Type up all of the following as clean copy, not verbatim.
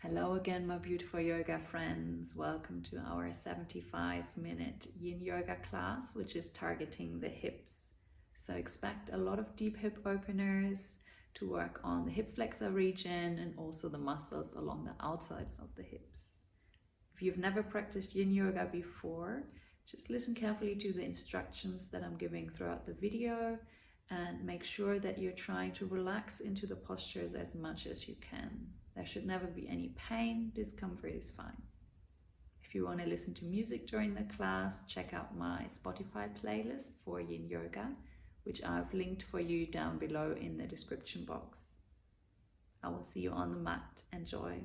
Hello again, my beautiful yoga friends. Welcome to our 75-minute yin yoga class, which is targeting the hips. So expect a lot of deep hip openers to work on the hip flexor region and also the muscles along the outsides of the hips. If you've never practiced yin yoga before, just listen carefully to the instructions that I'm giving throughout the video and make sure that you're trying to relax into the postures as much as you can. There should never be any pain. Discomfort is fine. If you want to listen to music during the class, check out my Spotify playlist for yin yoga, which I've linked for you down below in the description box. I will see you on the mat. Enjoy.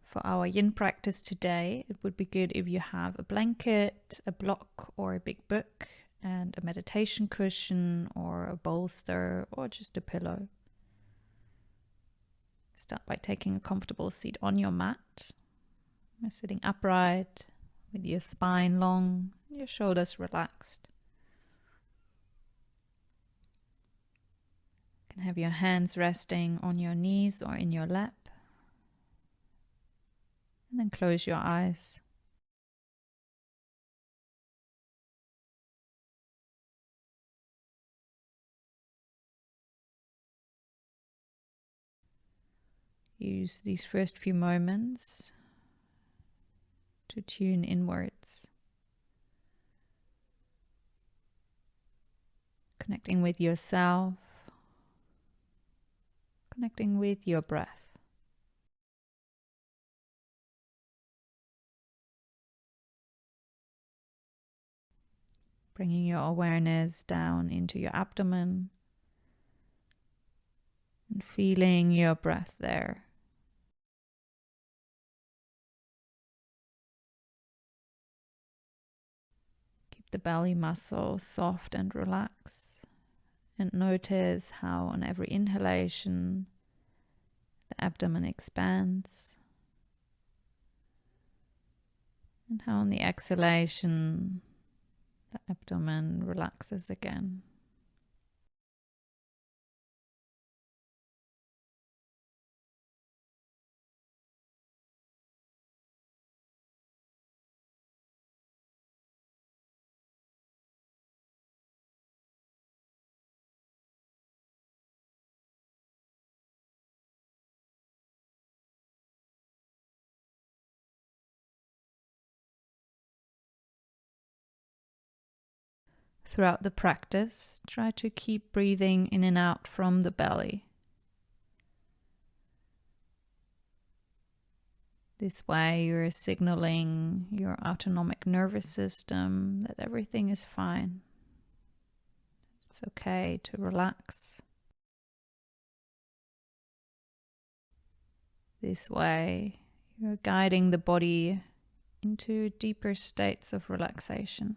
For our yin practice today, it would be good if you have a blanket, a block or a big book, and a meditation cushion or a bolster or just a pillow. Start by taking a comfortable seat on your mat. You're sitting upright with your spine long, your shoulders relaxed. You can have your hands resting on your knees or in your lap. And then close your eyes. Use these first few moments to tune inwards, connecting with yourself, connecting with your breath. Bringing your awareness down into your abdomen and feeling your breath there. Keep the belly muscle soft and relaxed, and notice how on every inhalation the abdomen expands, and how on the exhalation the abdomen relaxes again. Throughout the practice, try to keep breathing in and out from the belly. This way you're signaling your autonomic nervous system that everything is fine. It's okay to relax. This way you're guiding the body into deeper states of relaxation.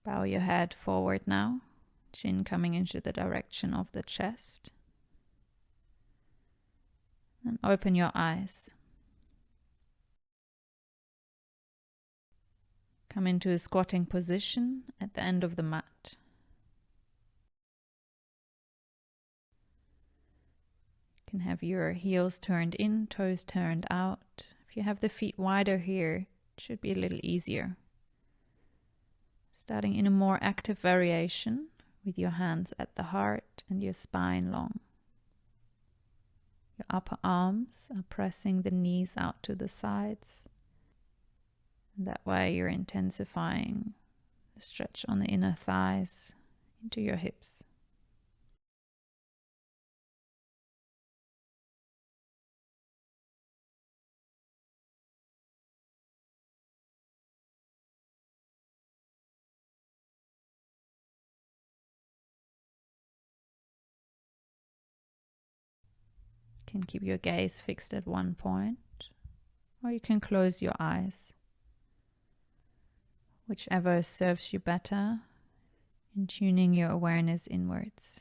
Bow your head forward now, chin coming into the direction of the chest. And open your eyes. Come into a squatting position at the end of the mat. You can have your heels turned in, toes turned out. If you have the feet wider here, it should be a little easier. Starting in a more active variation with your hands at the heart and your spine long. Your upper arms are pressing the knees out to the sides. And that way you're intensifying Stretch on the inner thighs into your hips. You can keep your gaze fixed at one point, or you can close your eyes. Whichever serves you better in tuning your awareness inwards.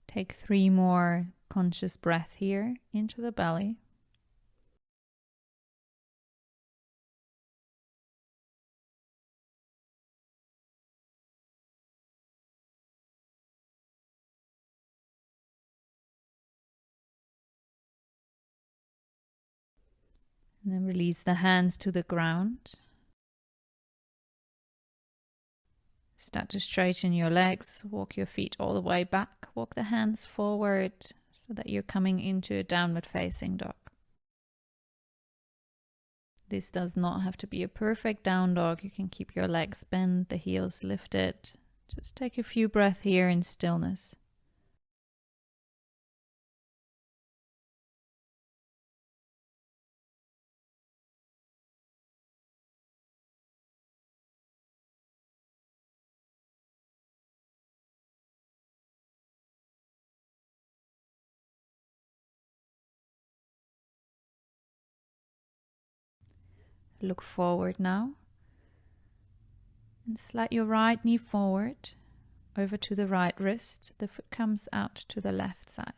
Take 3 more conscious breaths here into the belly. And then release the hands to the ground. Start to straighten your legs, walk your feet all the way back, walk the hands forward so that you're coming into a downward facing dog. This does not have to be a perfect down dog. You can keep your legs bent, the heels lifted. Just take a few breaths here in stillness. Look forward now and slide your right knee forward over to the right wrist. The foot comes out to the left side.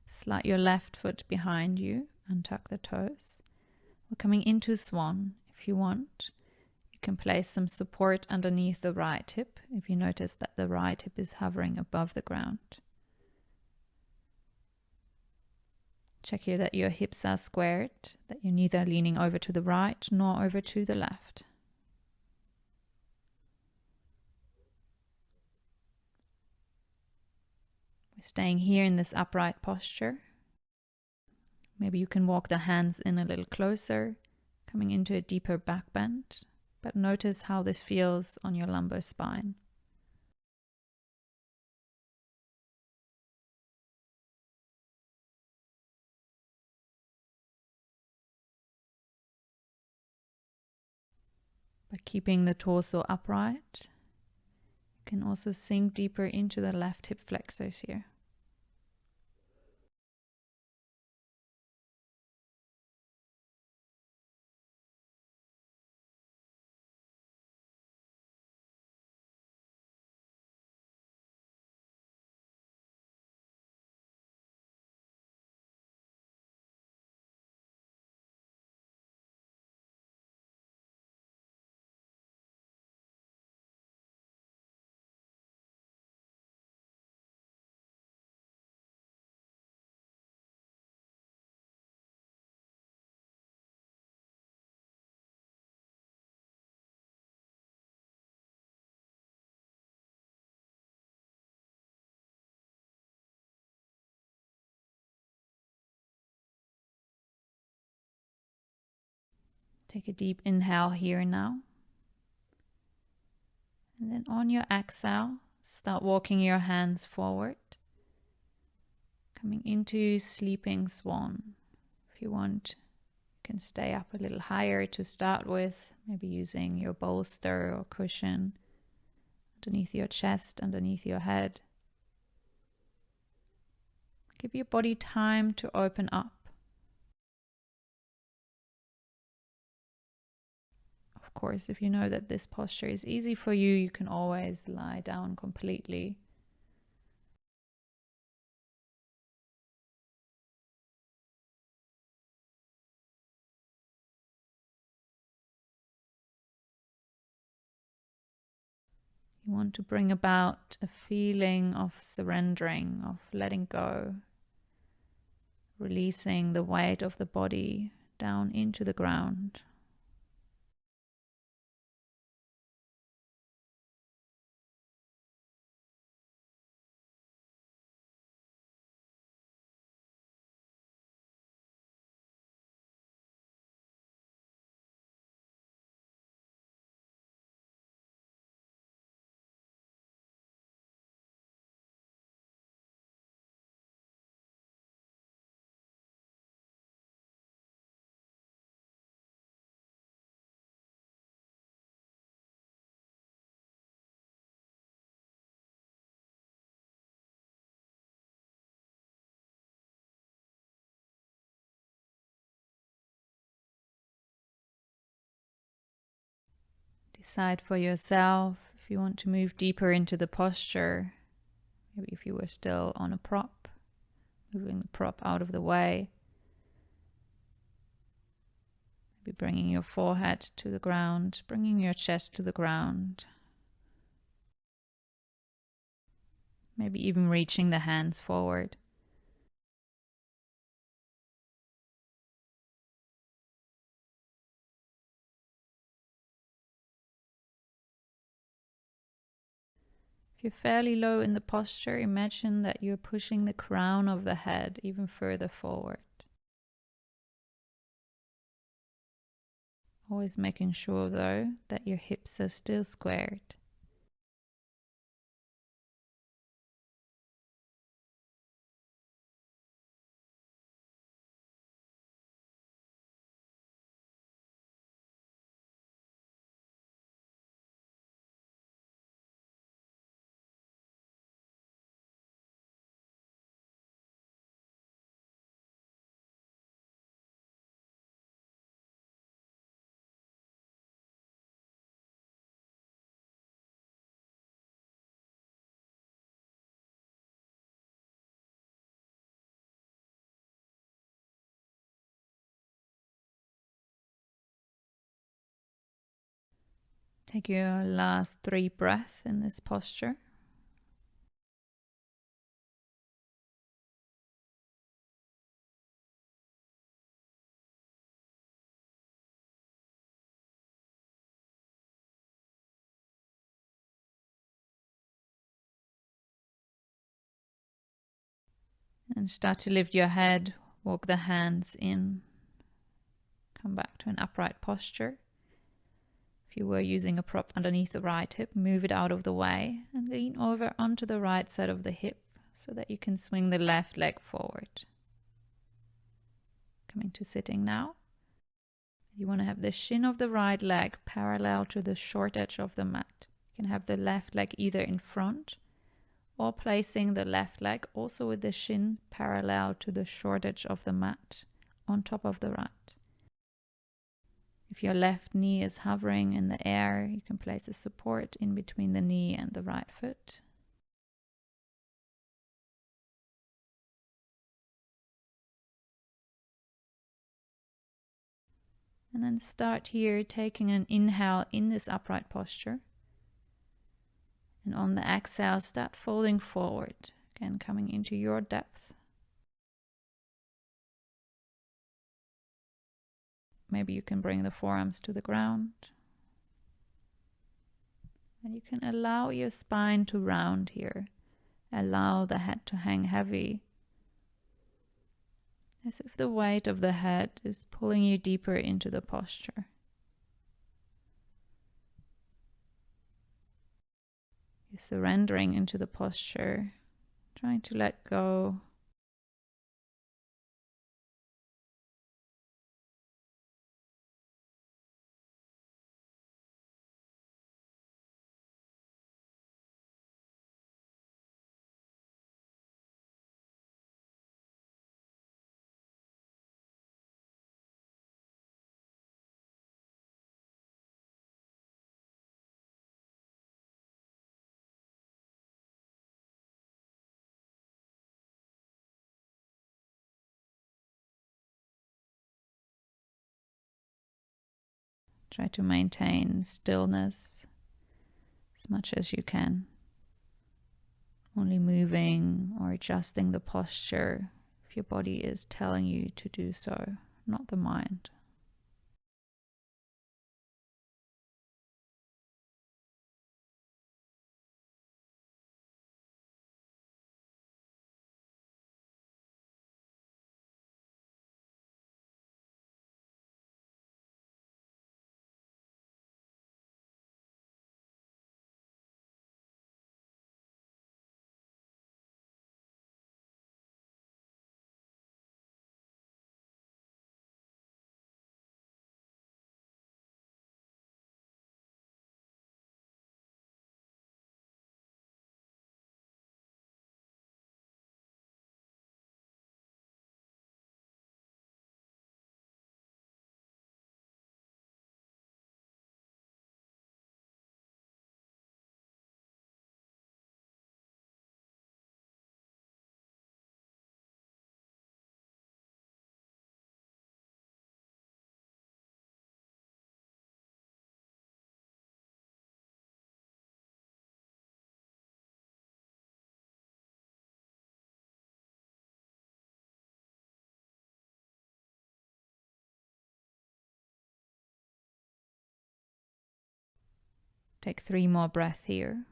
Slide your left foot behind you and tuck the toes. We're coming into swan. If you want, you can place some support underneath the right hip if you notice that the right hip is hovering above the ground. Check here that your hips are squared, that you're neither leaning over to the right nor over to the left. We're staying here in this upright posture. Maybe you can walk the hands in a little closer, coming into a deeper back bend, but notice how this feels on your lumbar spine. By keeping the torso upright, you can also sink deeper into the left hip flexors here. Take a deep inhale here now. And then on your exhale, start walking your hands forward, coming into sleeping swan. If you want, you can stay up a little higher to start with, maybe using your bolster or cushion underneath your chest, underneath your head. Give your body time to open up. Of course, if you know that this posture is easy for you, you can always lie down completely. You want to bring about a feeling of surrendering, of letting go, releasing the weight of the body down into the ground. Decide for yourself if you want to move deeper into the posture. Maybe if you were still on a prop, moving the prop out of the way. Maybe bringing your forehead to the ground, bringing your chest to the ground. Maybe even reaching the hands forward. If you're fairly low in the posture, imagine that you're pushing the crown of the head even further forward. Always making sure, though, that your hips are still squared. Take your last 3 breaths in this posture. And start to lift your head, walk the hands in, come back to an upright posture. If you were using a prop underneath the right hip, move it out of the way and lean over onto the right side of the hip so that you can swing the left leg forward. Coming to sitting now. You want want to have the shin of the right leg parallel to the short edge of the mat. You can have the left leg either in front or placing the left leg also with the shin parallel to the short edge of the mat on top of the right. If your left knee is hovering in the air, you can place a support in between the knee and the right foot. And then start here taking an inhale in this upright posture. And on the exhale, start folding forward, again coming into your depth. Maybe you can bring the forearms to the ground. And you can allow your spine to round here. Allow the head to hang heavy, as if the weight of the head is pulling you deeper into the posture. You're surrendering into the posture, trying to let go. Try to maintain stillness as much as you can. Only moving or adjusting the posture if your body is telling you to do so, not the mind. Take 3 more breaths here.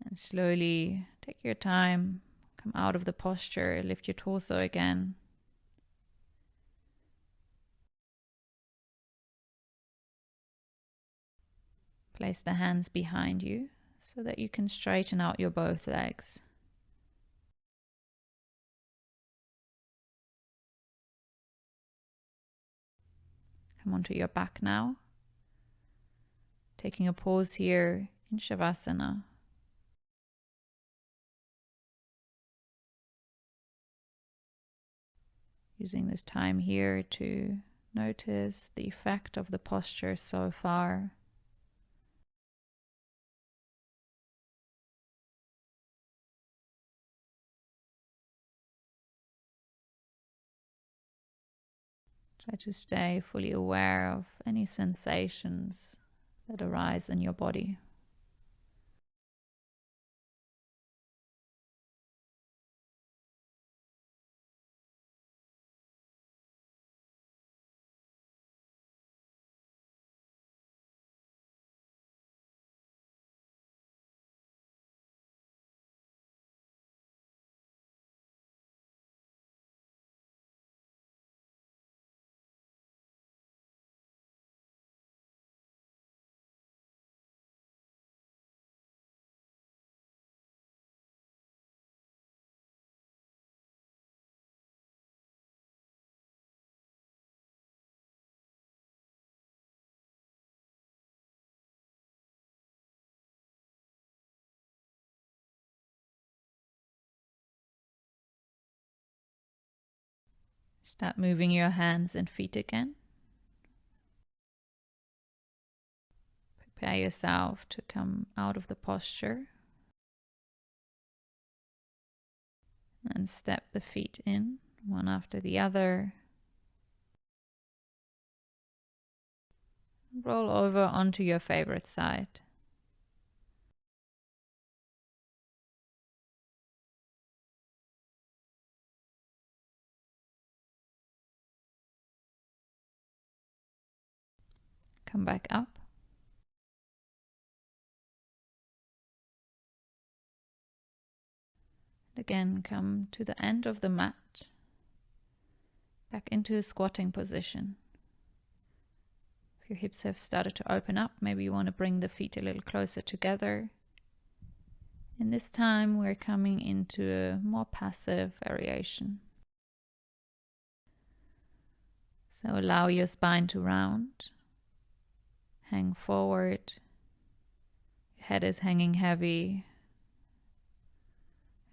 And slowly take your time, come out of the posture, lift your torso again. Place the hands behind you so that you can straighten out your both legs. Come onto your back now. Taking a pause here in Shavasana. Using this time here to notice the effect of the posture so far. Try to stay fully aware of any sensations that arise in your body. Start moving your hands and feet again. Prepare yourself to come out of the posture. And step the feet in, one after the other. Roll over onto your favorite side. Come back up. Again, come to the end of the mat, back into a squatting position. If your hips have started to open up, maybe you want to bring the feet a little closer together. And this time we're coming into a more passive variation. So allow your spine to round, hang forward, your head is hanging heavy.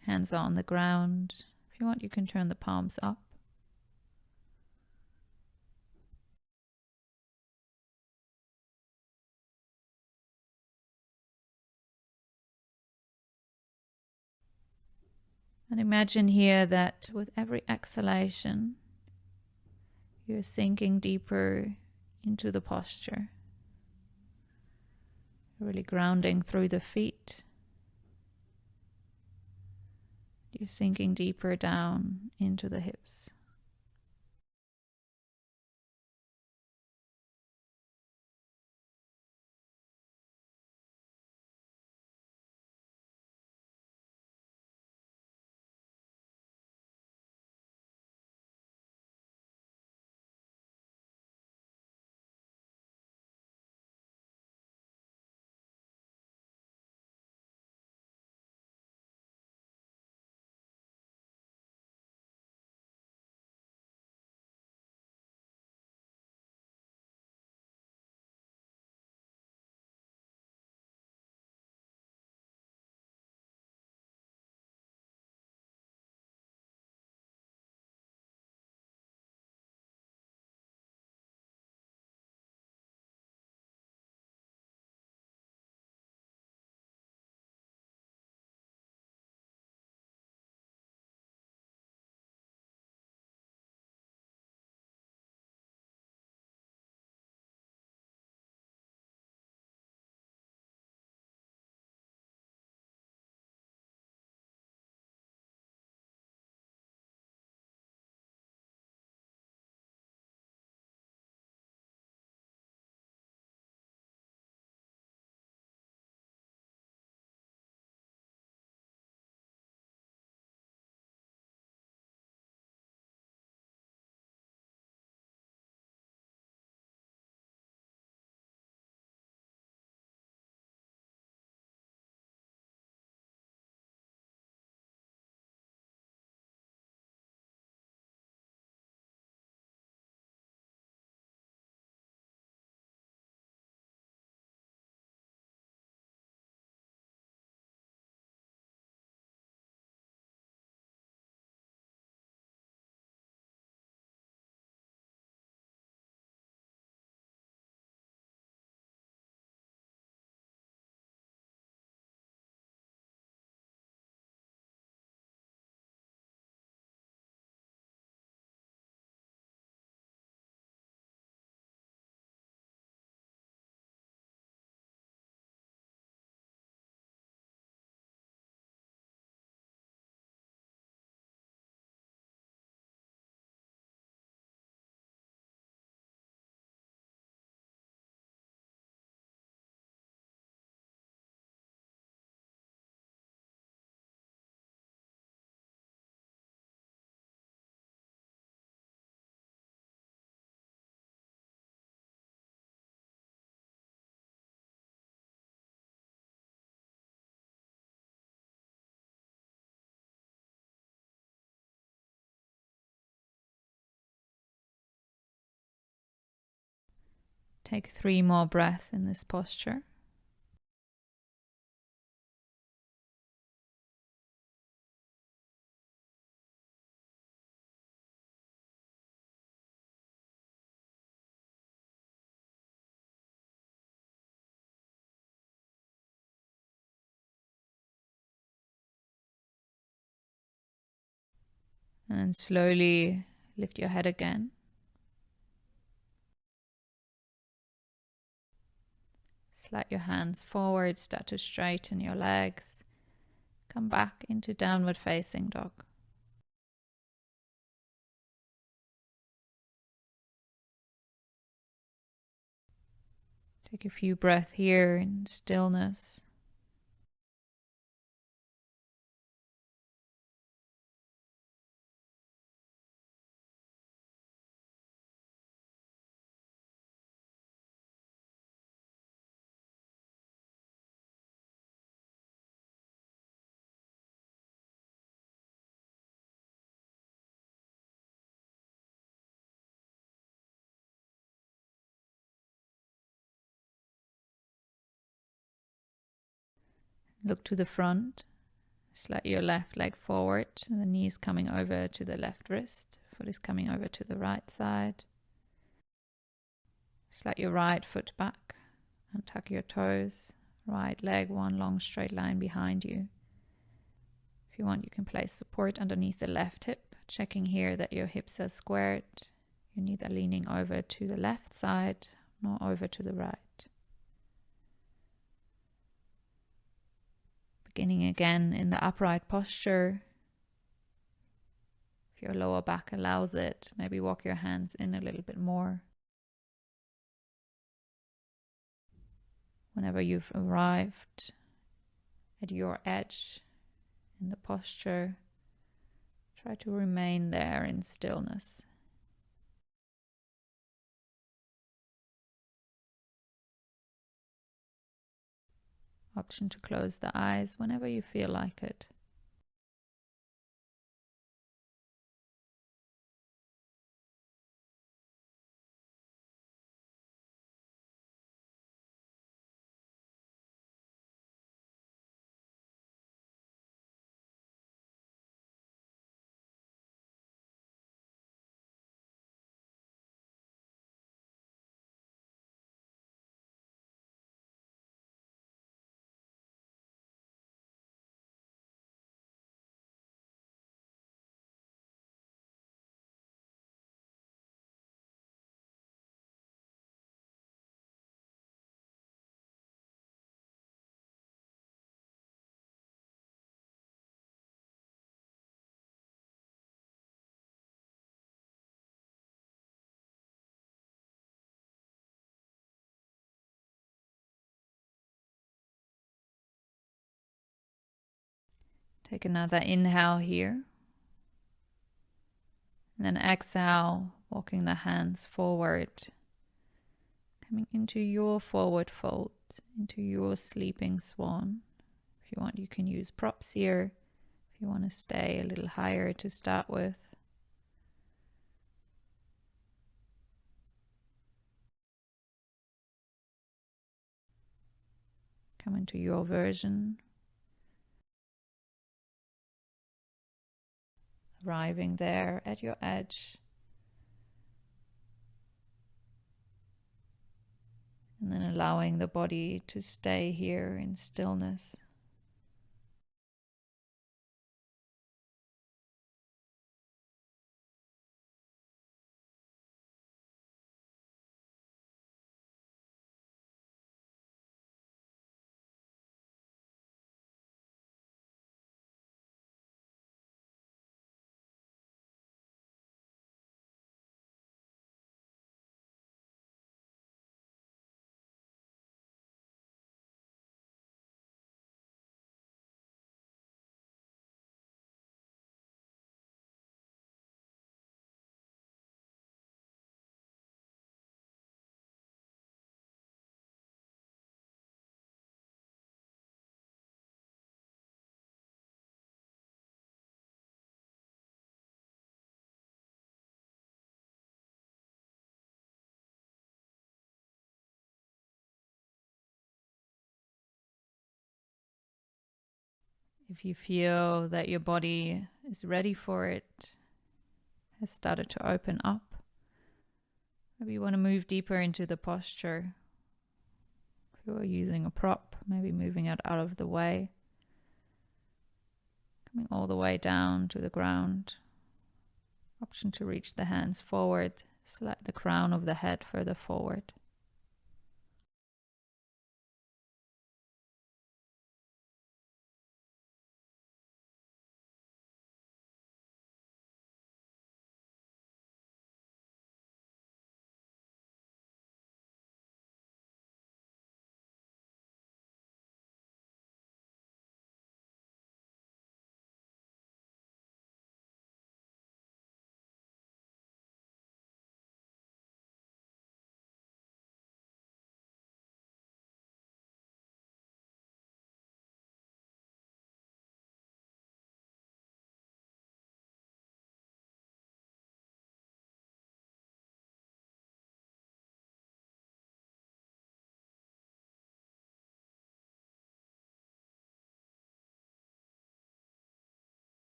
Hands are on the ground. If you want, you can turn the palms up. And imagine here that with every exhalation, you're sinking deeper into the posture. Really grounding through the feet. You're sinking deeper down into the hips. Take 3 more breaths in this posture. And then slowly lift your head again. Slide your hands forward, start to straighten your legs. Come back into downward facing dog. Take a few breaths here in stillness. Look to the front. Slide your left leg forward, and the knees coming over to the left wrist. Foot is coming over to the right side. Slide your right foot back and tuck your toes. Right leg, one long straight line behind you. If you want, you can place support underneath the left hip, checking here that your hips are squared. You're neither leaning over to the left side nor over to the right. Beginning again in the upright posture. If your lower back allows it, maybe walk your hands in a little bit more. Whenever you've arrived at your edge in the posture, try to remain there in stillness. Option to close the eyes whenever you feel like it. Take another inhale here. And then exhale, walking the hands forward. Coming into your forward fold, into your sleeping swan. If you want, you can use props here. If you want to stay a little higher to start with. Come into your version. Arriving there at your edge. And then allowing the body to stay here in stillness. If you feel that your body is ready for it, has started to open up, maybe you want to move deeper into the posture. If you are using a prop, maybe moving it out of the way, coming all the way down to the ground, Option to reach the hands forward, slide the crown of the head further forward.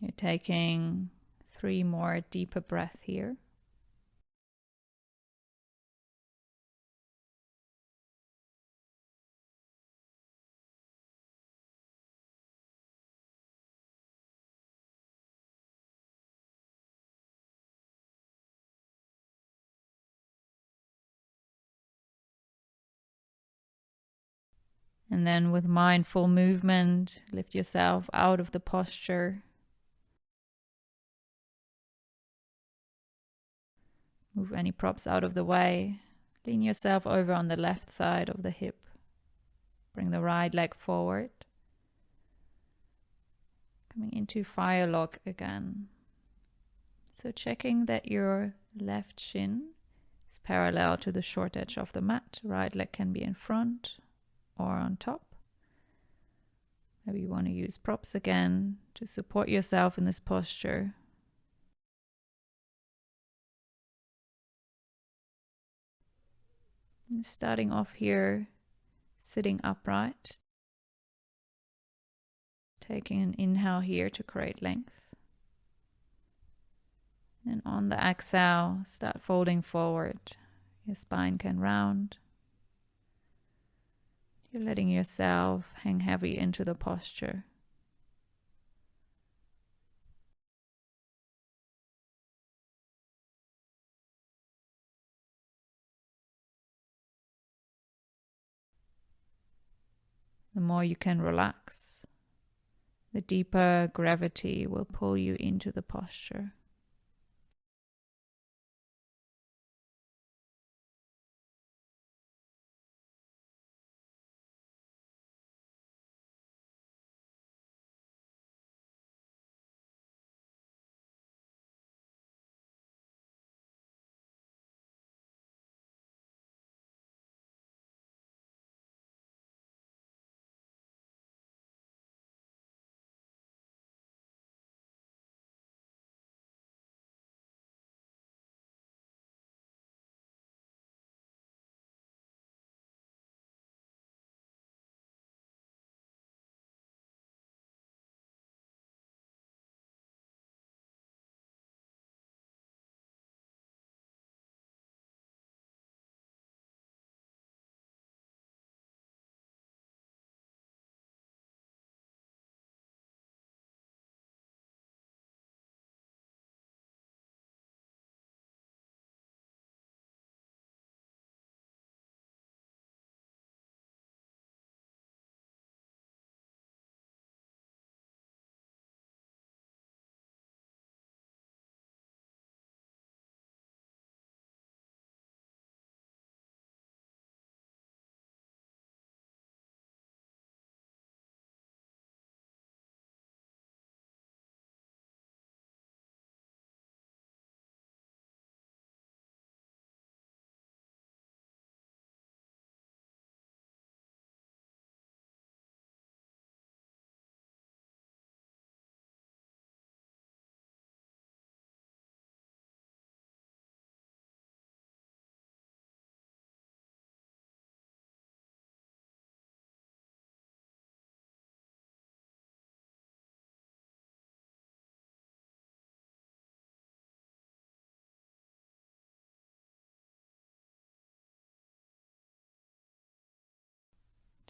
You're taking 3 more deeper breaths here. And then with mindful movement, lift yourself out of the posture. Move any props out of the way. Lean yourself over on the left side of the hip. Bring the right leg forward. Coming into Firelog again. So checking that your left shin is parallel to the short edge of the mat. Right leg can be in front or on top. Maybe you want to use props again to support yourself in this posture. And starting off here, sitting upright. Taking an inhale here to create length. And on the exhale, start folding forward. Your spine can round. You're letting yourself hang heavy into the posture. The more you can relax, the deeper gravity will pull you into the posture.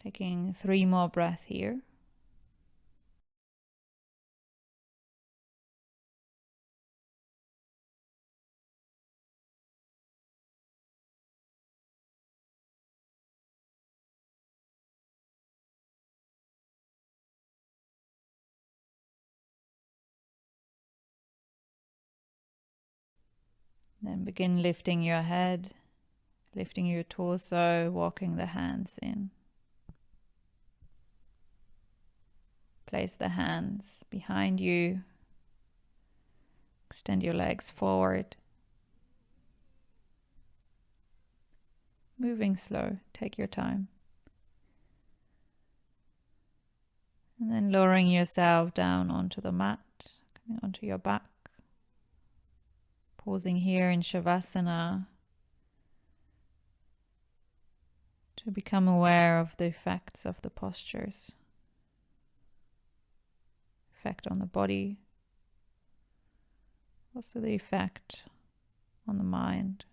Taking 3 more breaths here. Then begin lifting your head, lifting your torso, walking the hands in. Place the hands behind you. Extend your legs forward. Moving slow, take your time. And then lowering yourself down onto the mat, coming onto your back. Pausing here in Shavasana to become aware of the effects of the postures. Effect on the body, also the effect on the mind.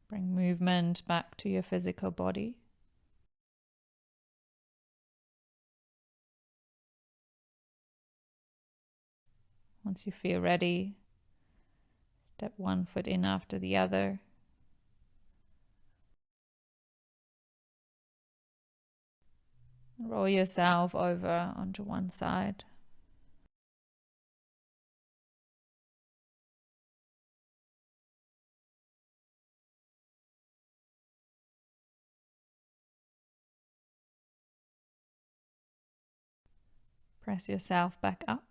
Bring movement back to your physical body. Once you feel ready, step one foot in after the other. Roll yourself over onto one side. Press yourself back up.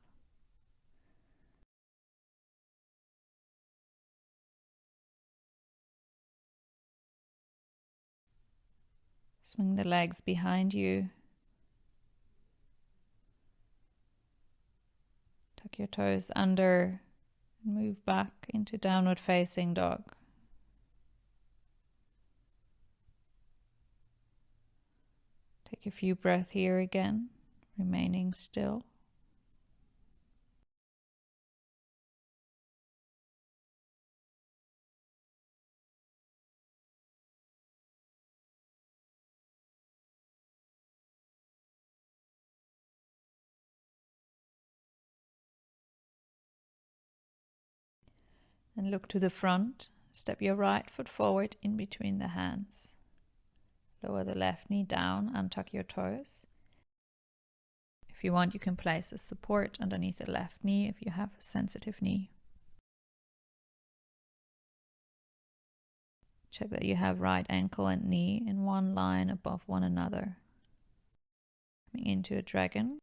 Swing the legs behind you. Tuck your toes under and move back into downward facing dog. Take a few breaths here again, remaining still. And look to the front. Step your right foot forward in between the hands. Lower the left knee down and tuck your toes. If you want, you can place a support underneath the left knee if you have a sensitive knee. Check that you have right ankle and knee in one line above one another. Coming into a dragon.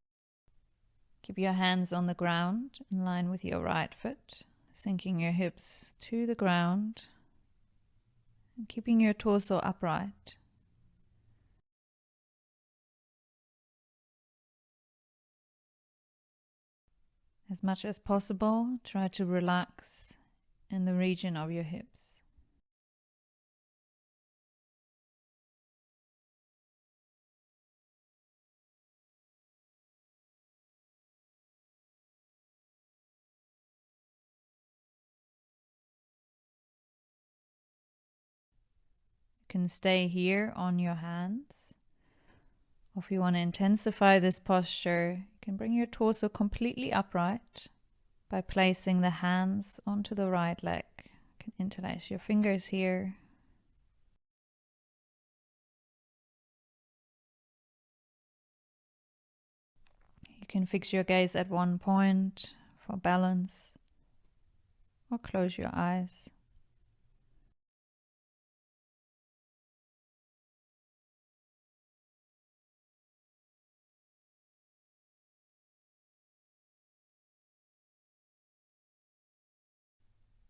Keep your hands on the ground in line with your right foot, sinking your hips to the ground and keeping your torso upright. As much as possible, try to relax in the region of your hips. You can stay here on your hands. Or if you want to intensify this posture, you can bring your torso completely upright by placing the hands onto the right leg. You can interlace your fingers here. You can fix your gaze at one point for balance, or close your eyes.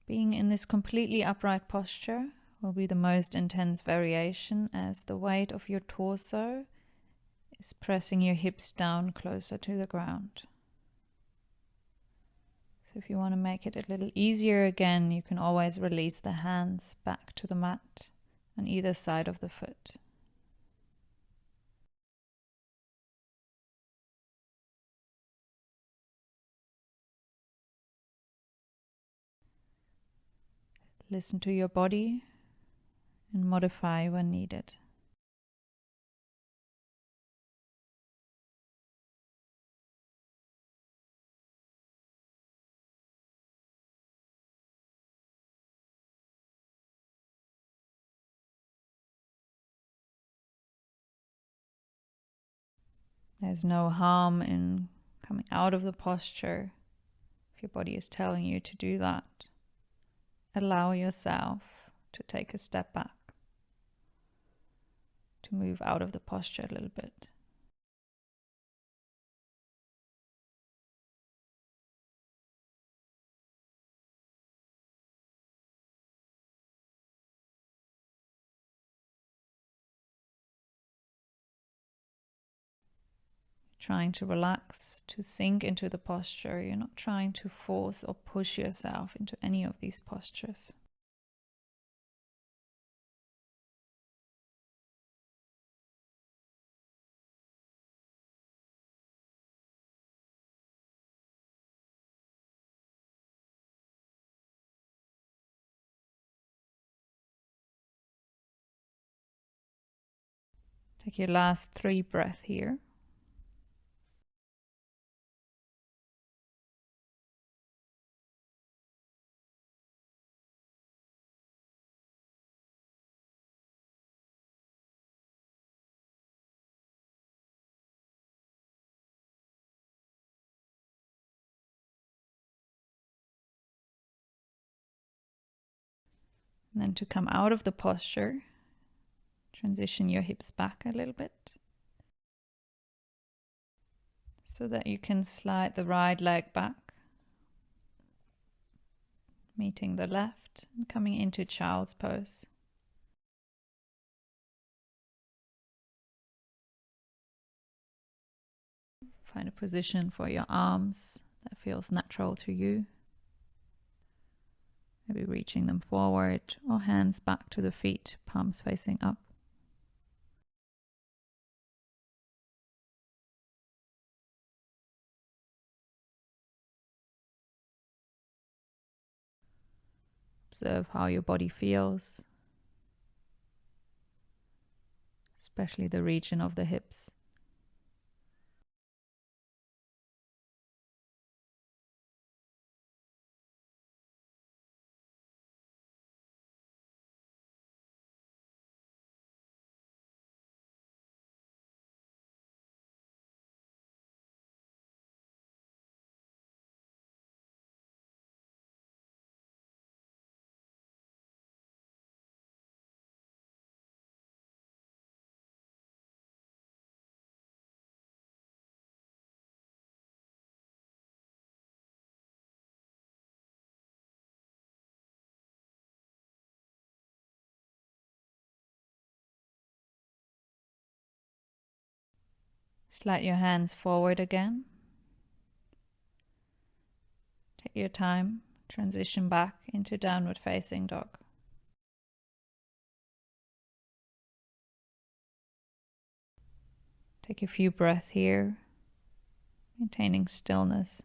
Being in this completely upright posture will be the most intense variation, as the weight of your torso is pressing your hips down closer to the ground. So if you want to make it a little easier again, you can always release the hands back to the mat on either side of the foot. Listen to your body and modify when needed. There's no harm in coming out of the posture if your body is telling you to do that. Allow yourself to take a step back, to move out of the posture a little bit. Trying to relax, to sink into the posture. You're not trying to force or push yourself into any of these postures. Take your last 3 breaths here. And then to come out of the posture, transition your hips back a little bit so that you can slide the right leg back, meeting the left and coming into child's pose. Find a position for your arms that feels natural to you. Maybe reaching them forward or hands back to the feet, palms facing up. Observe how your body feels, especially the region of the hips. Slide your hands forward again. Take your time, transition back into downward facing dog. Take a few breaths here, maintaining stillness.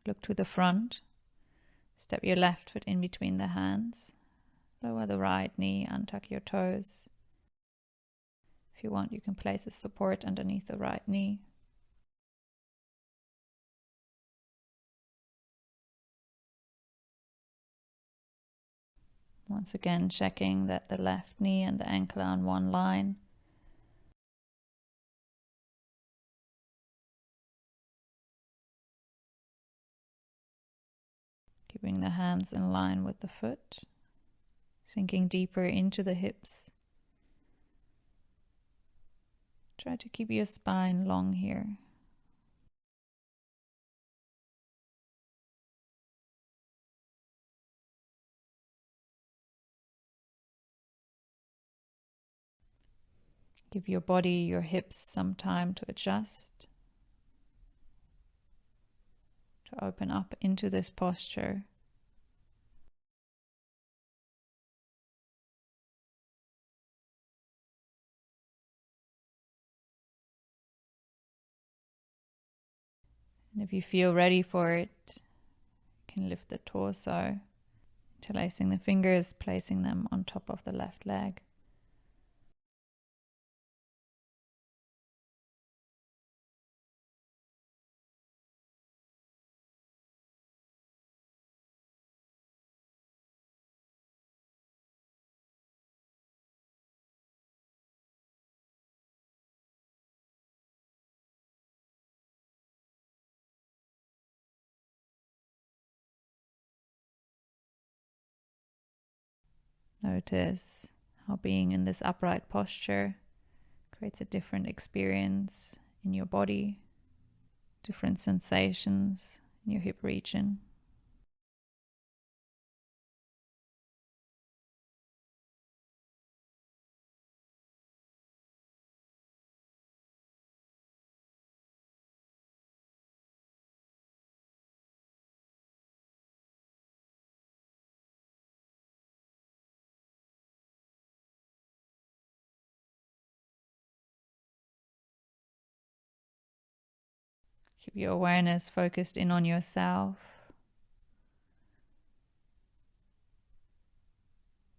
Look to the front. Step your left foot in between the hands. Lower the right knee, untuck your toes. If you want, you can place a support underneath the right knee. Once again, checking that the left knee and the ankle are on one line. Keeping the hands in line with the foot. Sinking deeper into the hips. Try to keep your spine long here. Give your body, your hips some time to adjust, to open up into this posture. And if you feel ready for it, you can lift the torso, interlacing the fingers, placing them on top of the left leg. Notice how being in this upright posture creates a different experience in your body, different sensations in your hip region. Keep your awareness focused in on yourself.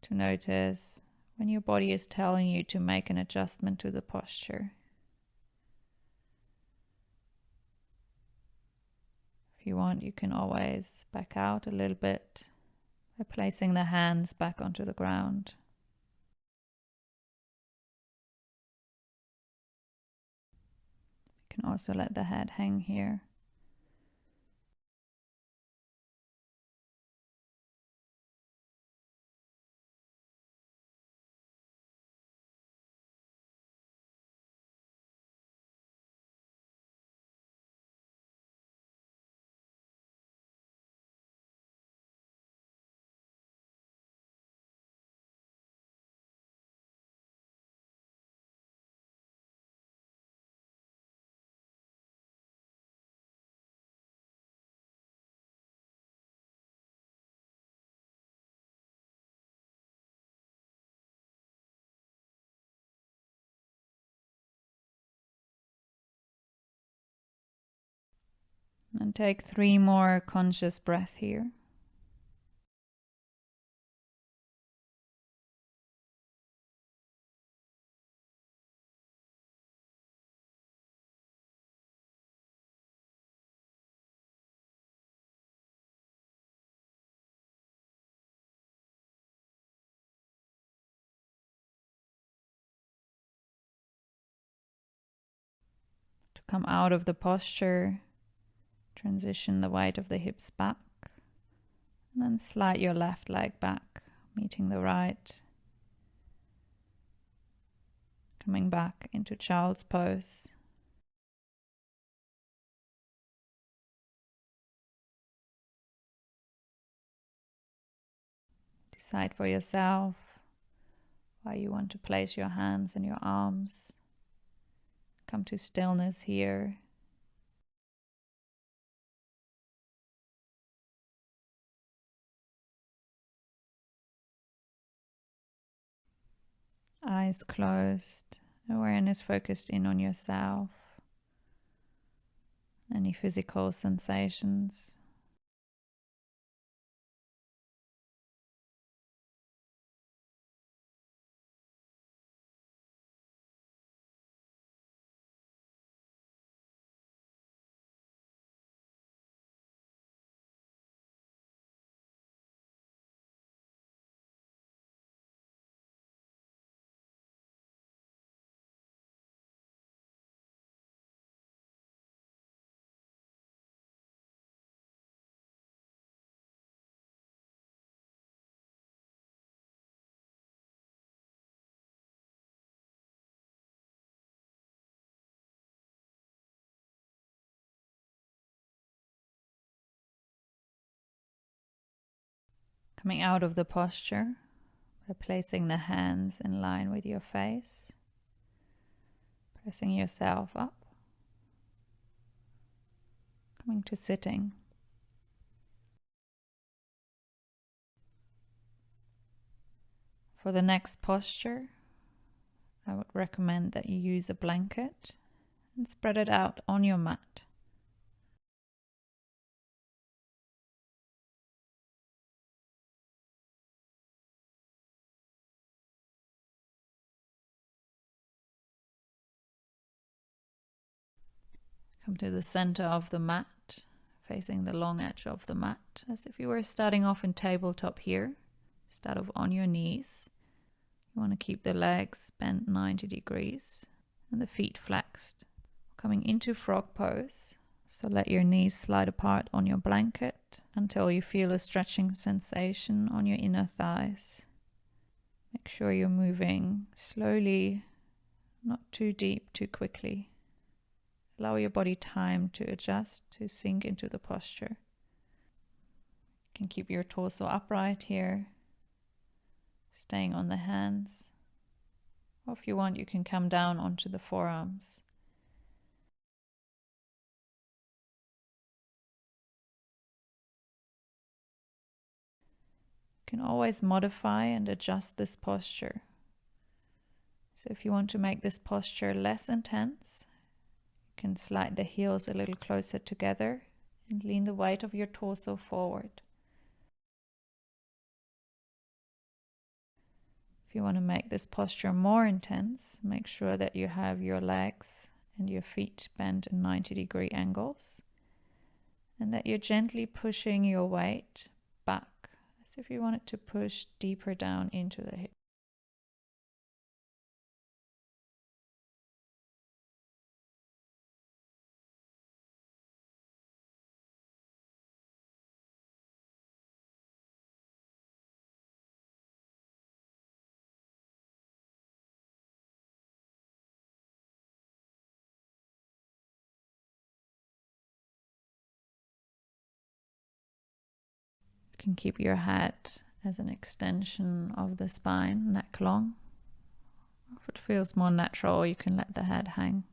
To notice when your body is telling you to make an adjustment to the posture. If you want, you can always back out a little bit by placing the hands back onto the ground. You can also let the head hang here. And take 3 more conscious breaths here. To come out of the posture, transition the weight of the hips back, and then slide your left leg back, meeting the right. Coming back into child's pose. Decide for yourself where you want to place your hands and your arms. Come to stillness here. Eyes closed, awareness focused in on yourself. Any physical sensations Coming out of the posture by placing the hands in line with your face, pressing yourself up, coming to sitting. For the next posture, I would recommend that you use a blanket and spread it out on your mat. Come to the center of the mat, facing the long edge of the mat, as if you were starting off in tabletop here. Start off on your knees. You want to keep the legs bent 90 degrees and the feet flexed. Coming into frog pose, so let your knees slide apart on your blanket until you feel a stretching sensation on your inner thighs. Make sure you're moving slowly, not too deep, too quickly. Allow your body time to adjust, to sink into the posture. You can keep your torso upright here, staying on the hands. Or if you want, you can come down onto the forearms. You can always modify and adjust this posture. So if you want to make this posture less intense, you can slide the heels a little closer together and lean the weight of your torso forward. If you want to make this posture more intense, make sure that you have your legs and your feet bent in 90-degree angles, and that you're gently pushing your weight back, as if you want it to push deeper down into the hip. You can keep your head as an extension of the spine, neck long. If it feels more natural, you can let the head hang.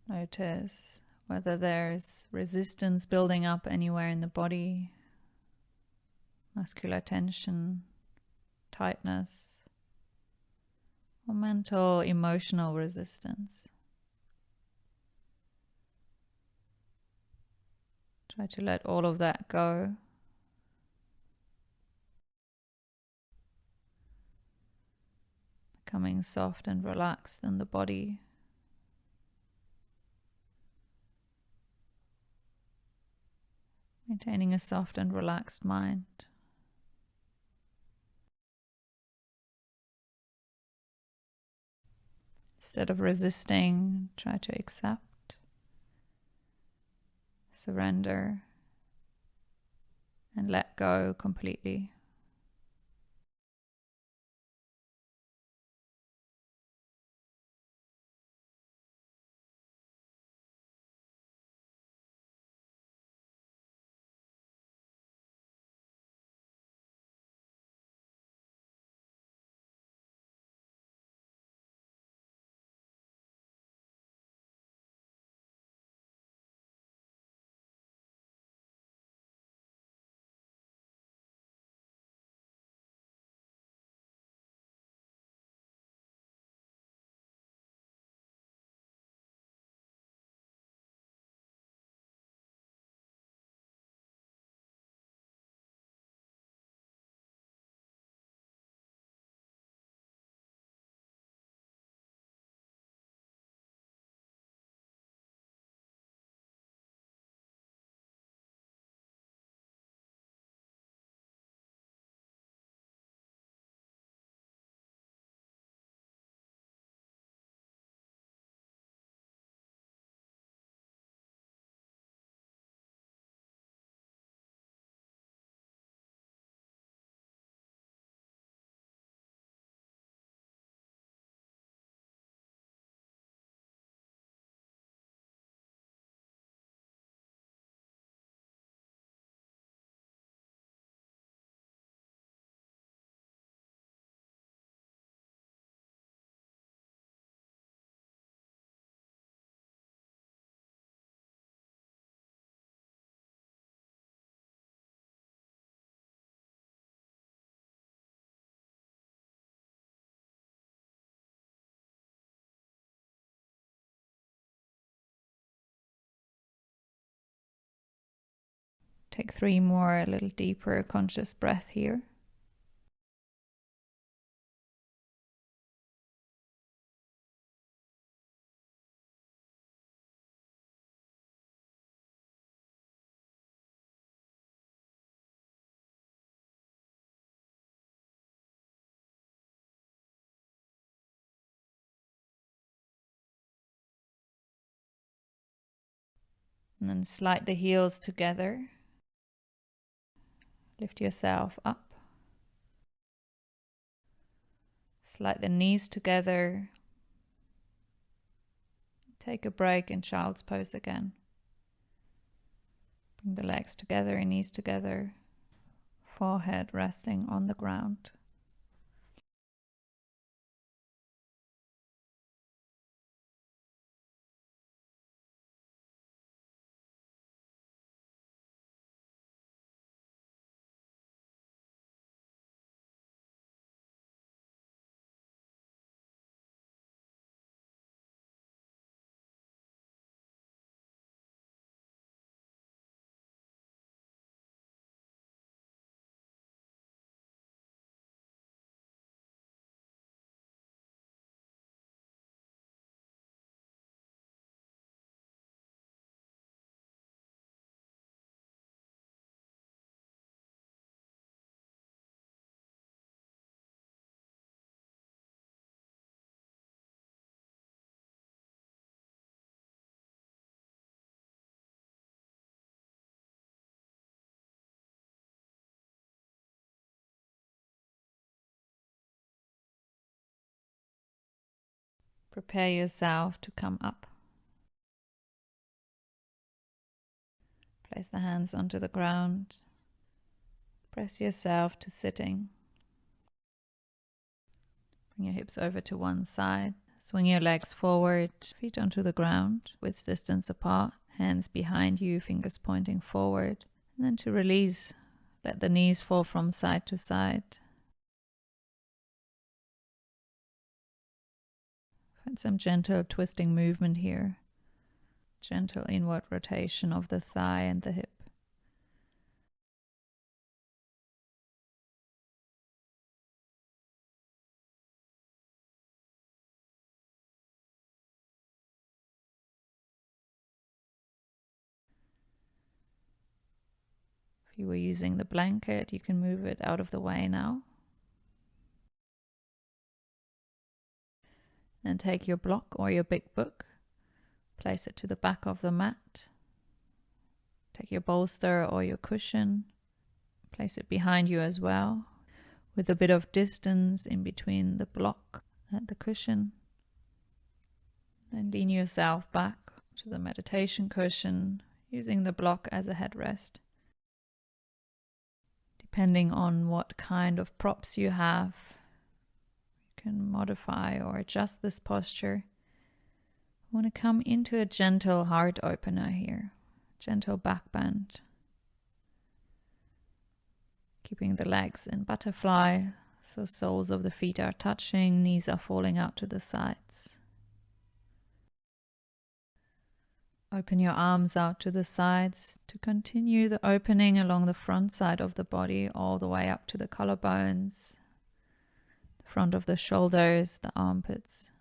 Notice whether there's resistance building up anywhere in the body, muscular tension, tightness, or mental, emotional resistance. Try to let all of that go. Becoming soft and relaxed in the body. Maintaining a soft and relaxed mind. Instead of resisting, try to accept, surrender, and let go completely. Take 3 more, a little deeper conscious breath here. And then slide the heels together. Lift yourself up. Slide the knees together. Take a break in child's pose again. Bring the legs together and knees together. Forehead resting on the ground. Prepare yourself to come up. Place the hands onto the ground. Press yourself to sitting. Bring your hips over to one side. Swing your legs forward, feet onto the ground, width distance apart, hands behind you, fingers pointing forward. And then to release, let the knees fall from side to side. Find some gentle twisting movement here. Gentle inward rotation of the thigh and the hip. If you were using the blanket, you can move it out of the way now. Then take your block or your big book, place it to the back of the mat. Take your bolster or your cushion, place it behind you as well, with a bit of distance in between the block and the cushion. Then lean yourself back to the meditation cushion, using the block as a headrest. Depending on what kind of props you have, you can modify or adjust this posture. I want to come into a gentle heart opener here, gentle back bend. Keeping the legs in butterfly, so soles of the feet are touching, knees are falling out to the sides. Open your arms out to the sides to continue the opening along the front side of the body, all the way up to the collarbones, the front of the shoulders, the armpits.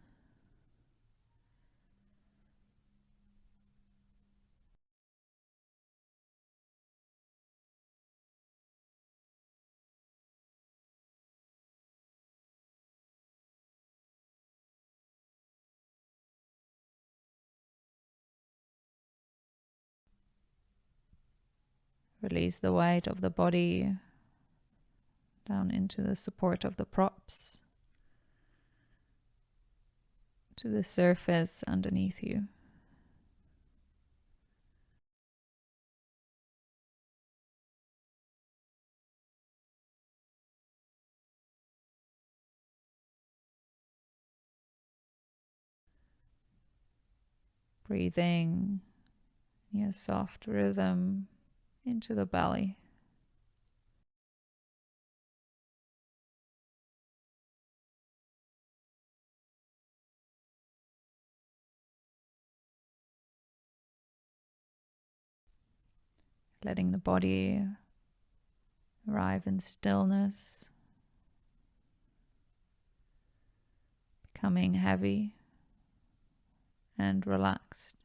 Release the weight of the body down into the support of the props, to the surface underneath you. Breathing in a soft rhythm into the belly. letting the body arrive in stillness, becoming heavy and relaxed.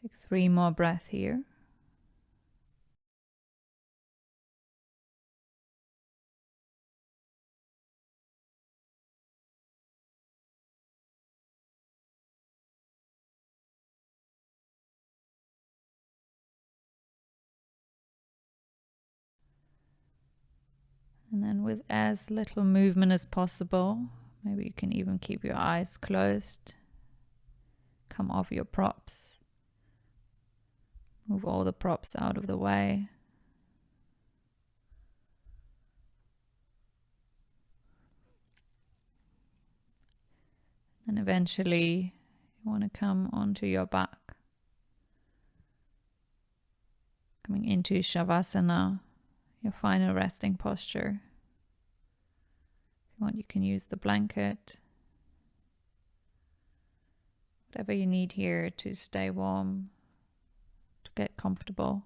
Take 3 more breaths here. And then with as little movement as possible, maybe you can even keep your eyes closed. Come off your props. Move all the props out of the way. And eventually you want to come onto your back. Coming into Shavasana, your final resting posture. If you want, you can use the blanket. Whatever you need here to stay warm, to get comfortable.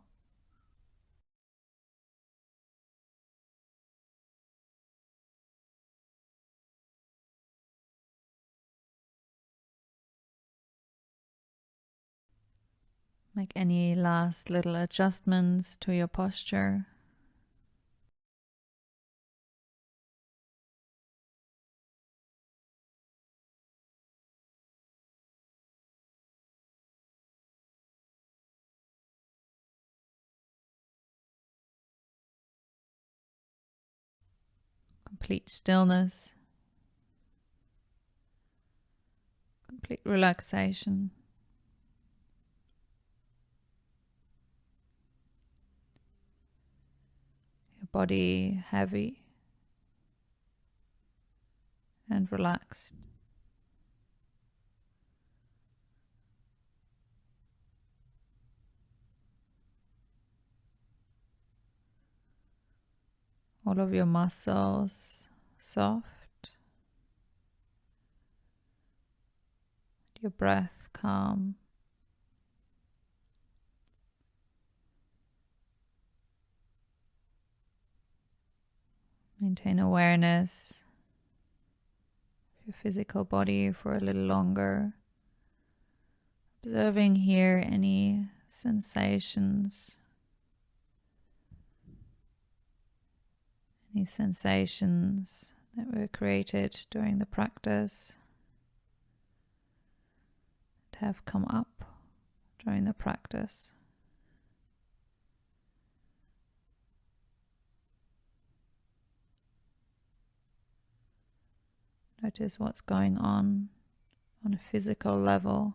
Make any last little adjustments to your posture. Complete stillness, complete relaxation. Your body heavy and relaxed. All of your muscles soft. Your breath calm. Maintain awareness of your physical body for a little longer. Observing here any sensations. Any sensations that were created during the practice, that have come up during the practice. Notice what's going on a physical level.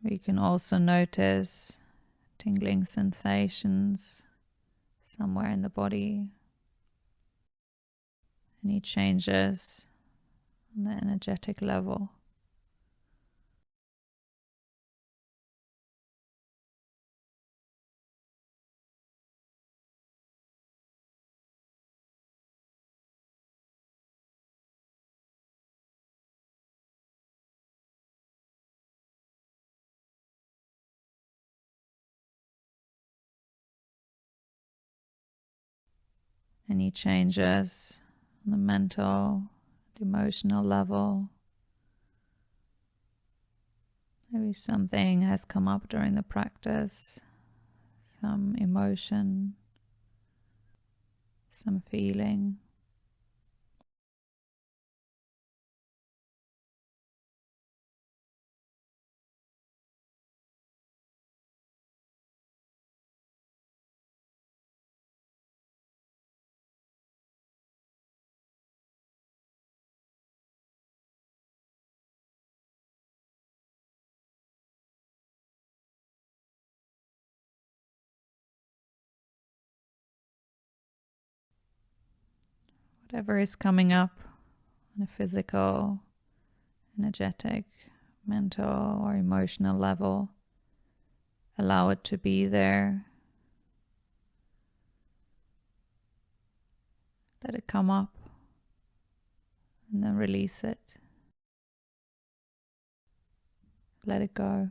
You can also notice tingling sensations somewhere in the body. Any changes on the energetic level. Any changes on the mental, emotional level. Maybe something has come up during the practice, some emotion, some feeling. Whatever is coming up on a physical, energetic, mental, or emotional level, allow it to be there. Let it come up and then release it. Let it go.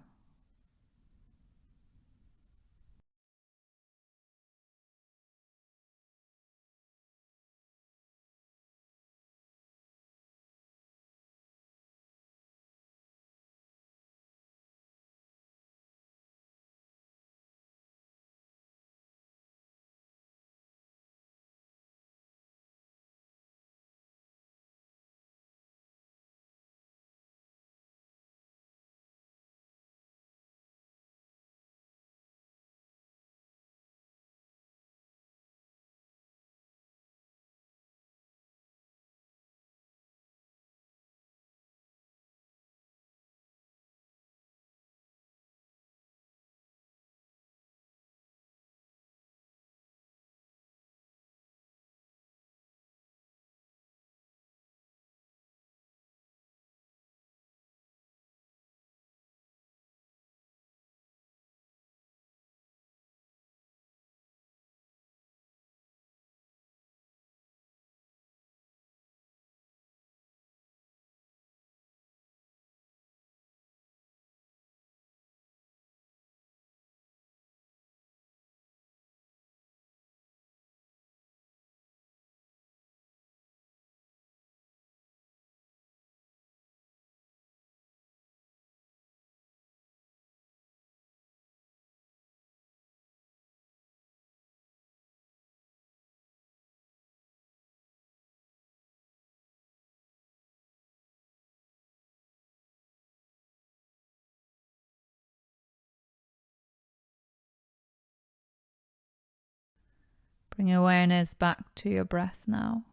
Bring awareness back to your breath now.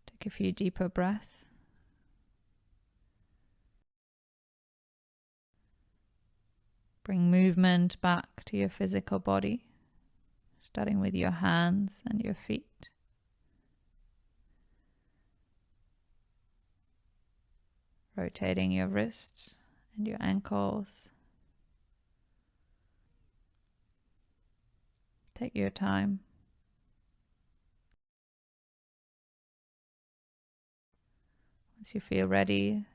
Take a few deeper breaths. Bring movement back to your physical body, starting with your hands and your feet. Rotating your wrists and your ankles. Take your time. Once you feel ready,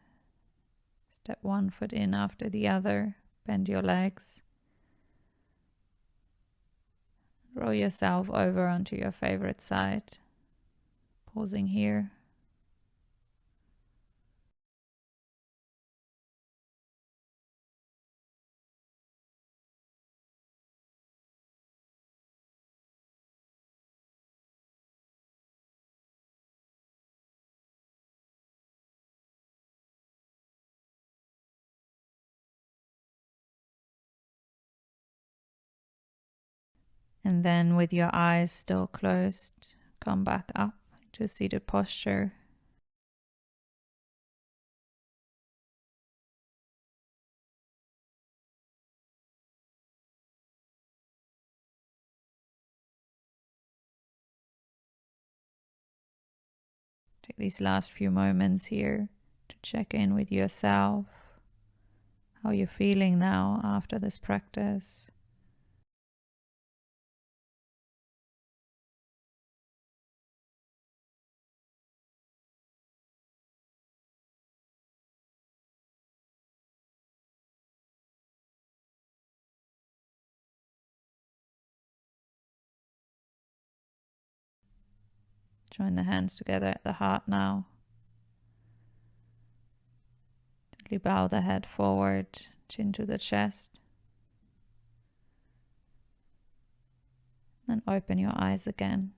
step one foot in after the other. Bend your legs. Roll yourself over onto your favorite side. Pausing here. And then with your eyes still closed, come back up to seated posture. Take these last few moments here to check in with yourself, how you're feeling now after this practice. Join the hands together at the heart now. Gently bow the head forward, chin to the chest. And open your eyes again.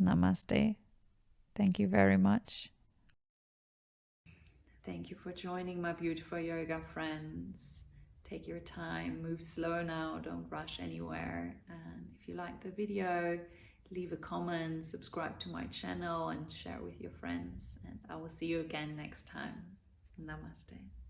Namaste. Thank you very much. Thank you for joining, my beautiful yoga friends. Take your time, move slow now, don't rush anywhere. And if you like the video, leave a comment, subscribe to my channel and share with your friends. And I will see you again next time. Namaste.